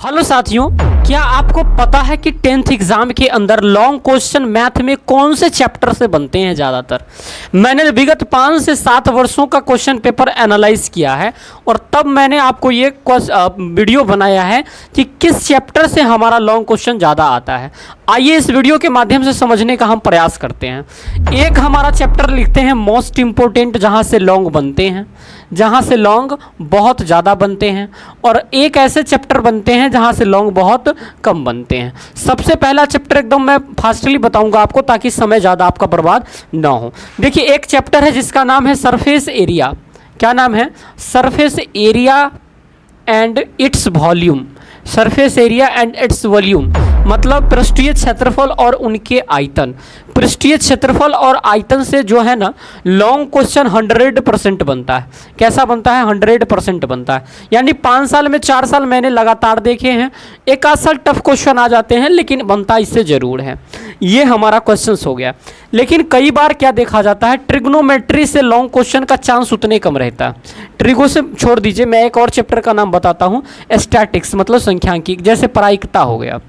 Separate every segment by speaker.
Speaker 1: Hello साथियों, क्या आपको पता है कि 10th एग्जाम के अंदर लॉन्ग क्वेश्चन मैथ में कौन से चैप्टर से बनते हैं ज़्यादातर। मैंने विगत 5 से 7 वर्षों का क्वेश्चन पेपर एनालाइज किया है और तब मैंने आपको ये वीडियो बनाया है कि किस चैप्टर से हमारा लॉन्ग क्वेश्चन ज़्यादा आता है। आइए इस वीडियो के माध्यम से समझने का हम प्रयास करते हैं। एक हमारा चैप्टर लिखते हैं मोस्ट इम्पोर्टेंट, जहाँ से लॉन्ग बनते हैं, जहाँ से लॉन्ग बहुत ज़्यादा बनते हैं, और एक ऐसे चैप्टर बनते हैं जहाँ से लॉन्ग बहुत कम बनते हैं। सबसे पहला चैप्टर एकदम मैं फास्टली बताऊंगा आपको ताकि समय ज़्यादा आपका बर्बाद ना हो। देखिए, एक चैप्टर है जिसका नाम है सरफेस एरिया। क्या नाम है? Surface area and its volume. Surface area and its volume मतलब पृष्ठीय क्षेत्रफल और उनके आयतन। पृष्ठीय क्षेत्रफल और आयतन से जो है ना लॉन्ग क्वेश्चन 100% बनता है। कैसा बनता है? 100% बनता है। यानी 5 साल में 4 साल मैंने लगातार देखे हैं। एक आध साल टफ क्वेश्चन आ जाते हैं लेकिन बनता इससे ज़रूर है। ये हमारा क्वेश्चन हो गया। लेकिन कई बार क्या देखा जाता है, ट्रिग्नोमेट्री से लॉन्ग क्वेश्चन का चांस उतने कम रहता है। ट्रिगो से छोड़ दीजिए, मैं एक और चैप्टर का नाम बताता हूँ, स्टैटिक्स मतलब संख्यांकिक, जैसे प्रायिकता हो गया।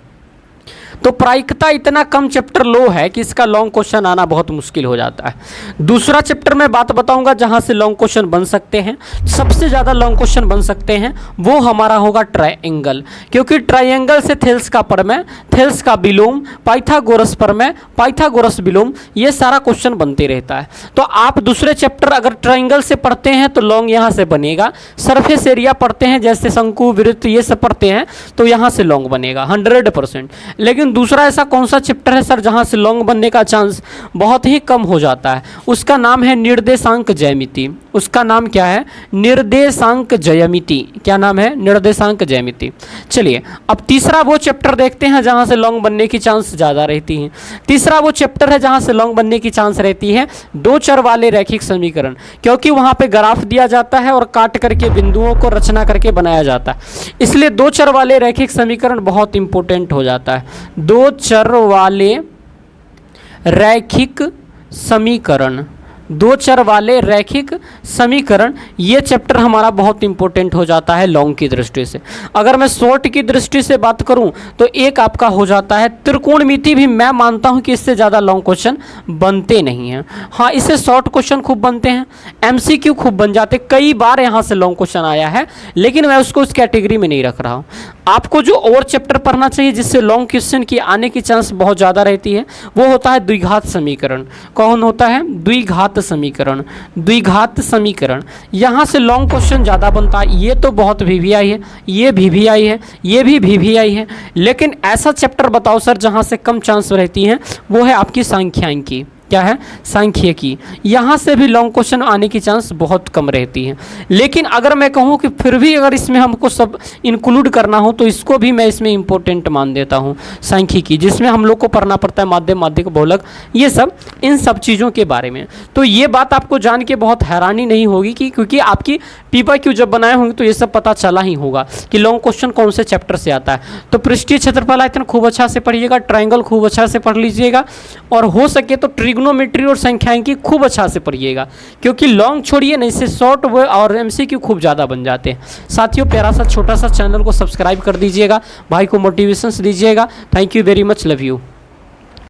Speaker 1: तो प्रायिकता इतना कम चैप्टर लो है कि इसका लॉन्ग क्वेश्चन आना बहुत मुश्किल हो जाता है। दूसरा चैप्टर मैं बात बताऊंगा जहां से लॉन्ग क्वेश्चन बन सकते हैं, सबसे ज़्यादा लॉन्ग क्वेश्चन बन सकते हैं, वो हमारा होगा ट्रायंगल। क्योंकि ट्रायंगल से थेल्स का प्रमेय, थेल्स का विलोम, पाइथागोरस प्रमेय, पाइथागोरस विलोम, ये सारा क्वेश्चन बनते रहता है। तो आप दूसरे चैप्टर अगर ट्रायंगल से पढ़ते हैं तो लॉन्ग यहाँ से बनेगा। सरफेस एरिया पढ़ते हैं जैसे शंकु, वृत्त, ये सब पढ़ते हैं तो यहाँ से लॉन्ग बनेगा 100%। लेकिन दूसरा ऐसा कौन सा चैप्टर है सर जहां से लॉन्ग बनने का चांस बहुत ही कम हो जाता है? उसका नाम है निर्देशांक ज्यामिति। उसका नाम क्या है? निर्देशांक ज्यामिति। क्या नाम है? निर्देशांक ज्यामिति। चलिए अब तीसरा वो चैप्टर देखते हैं जहां से लॉन्ग बनने की चांस ज़्यादा रहती है। तीसरा वो चैप्टर है जहां से लॉन्ग बनने की चांस रहती है दो चर वाले रैखिक समीकरण। क्योंकि वहां पे ग्राफ दिया जाता है और काट करके बिंदुओं को रचना करके बनाया जाता है, इसलिए दो चर वाले रैखिक समीकरण बहुत इंपॉर्टेंट हो जाता है। दो चर वाले रैखिक समीकरण, दो चर वाले रैखिक समीकरण, ये चैप्टर हमारा बहुत इंपॉर्टेंट हो जाता है लॉन्ग की दृष्टि से। अगर मैं शॉर्ट की दृष्टि से बात करूं तो एक आपका हो जाता है त्रिकोणमिति। भी मैं मानता हूं कि इससे ज़्यादा लॉन्ग क्वेश्चन बनते नहीं हैं। हाँ, इससे शॉर्ट क्वेश्चन खूब बनते हैं, MCQ खूब बन जाते। कई बार यहाँ से लॉन्ग क्वेश्चन आया है लेकिन मैं उसको उस कैटेगरी में नहीं रख रहा हूँ। आपको जो और चैप्टर पढ़ना चाहिए जिससे लॉन्ग क्वेश्चन की आने की चांस बहुत ज़्यादा रहती है वो होता है द्विघात समीकरण। कौन होता है? द्विघात समीकरण। द्विघात समीकरण यहाँ से लॉन्ग क्वेश्चन ज़्यादा बनता है। ये तो बहुत VVI है, ये VVI है, ये भी VVI है। लेकिन ऐसा चैप्टर बताओ सर जहाँ से कम चांस रहती हैं, वो है आपकी सांख्यिकी। क्या है? सांख्यिकी। यहाँ से भी लॉन्ग क्वेश्चन आने की चांस बहुत कम रहती है। लेकिन अगर मैं कहूँ कि फिर भी अगर इसमें हमको सब इंक्लूड करना हो तो इसको भी मैं इसमें इंपॉर्टेंट मान देता हूँ, सांख्यिकी, जिसमें हम लोग को पढ़ना पड़ता है माध्यम, माध्यिक, बहुलक, ये सब, इन सब चीज़ों के बारे में। तो ये बात आपको जान के बहुत हैरानी नहीं होगी कि क्योंकि आपकी PYQ जब बनाए होंगे तो ये सब पता चला ही होगा कि लॉन्ग क्वेश्चन कौन से चैप्टर से आता है। तो पृष्ठीय क्षेत्रफल आयतन खूब अच्छा से पढ़िएगा, ट्रायंगल खूब अच्छा से पढ़ लीजिएगा, और हो सके तो ट्रिग्नोमेट्री और संख्यांकिकी खूब अच्छा से पढ़िएगा। क्योंकि लॉन्ग छोड़िए नहीं, इससे शॉर्ट और MCQ खूब ज़्यादा बन जाते हैं। साथियों, प्यारा सा छोटा सा चैनल को सब्सक्राइब कर दीजिएगा, भाई को मोटिवेशंस दीजिएगा। Thank you very much, love you.